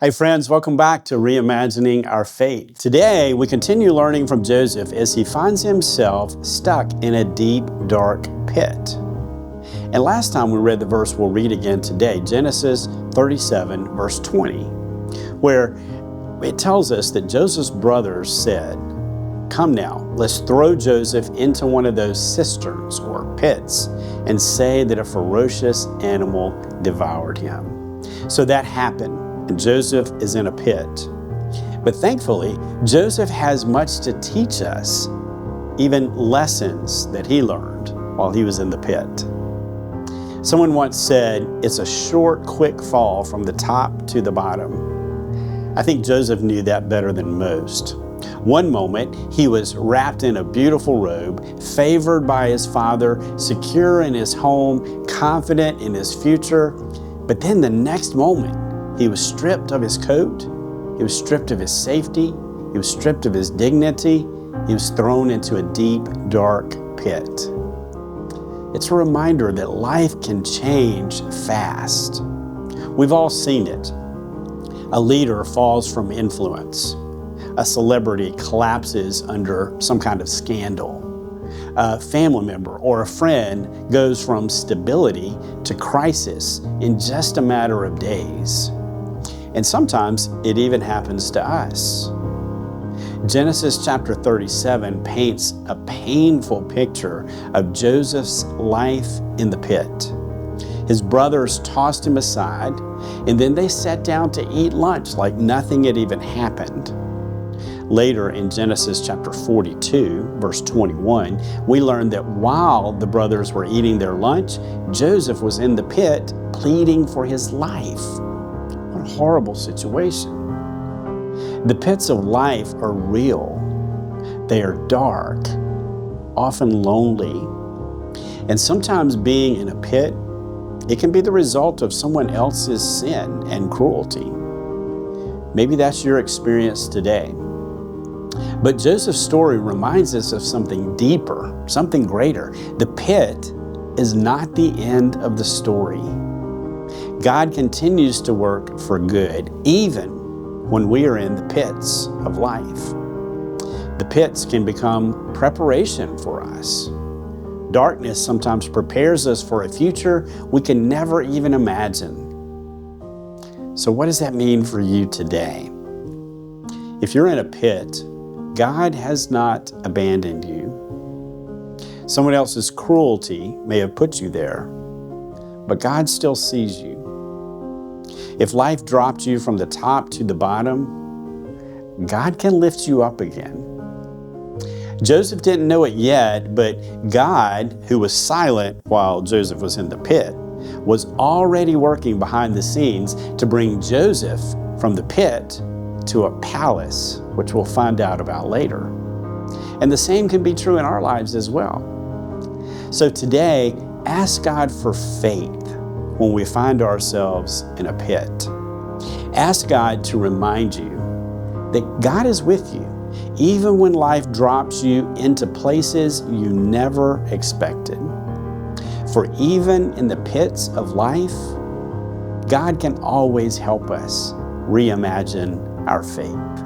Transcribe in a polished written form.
Hey friends, welcome back to Reimagining Our Faith. Today, we continue learning from Joseph as he finds himself stuck in a deep, dark pit. And last time we read the verse we'll read again today, Genesis 37, verse 20, where it tells us that Joseph's brothers said, "Come now, let's throw Joseph into one of those cisterns or pits and say that a ferocious animal devoured him." So that happened. And Joseph is in a pit. But thankfully, Joseph has much to teach us, even lessons that he learned while he was in the pit. Someone once said, it's a short, quick fall from the top to the bottom. I think Joseph knew that better than most. One moment, he was wrapped in a beautiful robe, favored by his father, secure in his home, confident in his future. But then the next moment, he was stripped of his coat, he was stripped of his safety, he was stripped of his dignity, he was thrown into a deep, dark pit. It's a reminder that life can change fast. We've all seen it. A leader falls from influence. A celebrity collapses under some kind of scandal. A family member or a friend goes from stability to crisis in just a matter of days. And sometimes it even happens to us. Genesis chapter 37 paints a painful picture of Joseph's life in the pit. His brothers tossed him aside, and then they sat down to eat lunch like nothing had even happened. Later in Genesis chapter 42, verse 21, we learn that while the brothers were eating their lunch, Joseph was in the pit pleading for his life. What a horrible situation. The pits of life are real. They are dark, often lonely. And sometimes being in a pit, it can be the result of someone else's sin and cruelty. Maybe that's your experience today. But Joseph's story reminds us of something deeper, something greater. The pit is not the end of the story. God continues to work for good, even when we are in the pits of life. The pits can become preparation for us. Darkness sometimes prepares us for a future we can never even imagine. So what does that mean for you today? If you're in a pit, God has not abandoned you. Someone else's cruelty may have put you there, but God still sees you. If life dropped you from the top to the bottom, God can lift you up again. Joseph didn't know it yet, but God, who was silent while Joseph was in the pit, was already working behind the scenes to bring Joseph from the pit to a palace, which we'll find out about later. And the same can be true in our lives as well. So today, ask God for faith when we find ourselves in a pit. Ask God to remind you that God is with you, even when life drops you into places you never expected. For even in the pits of life, God can always help us reimagine our faith.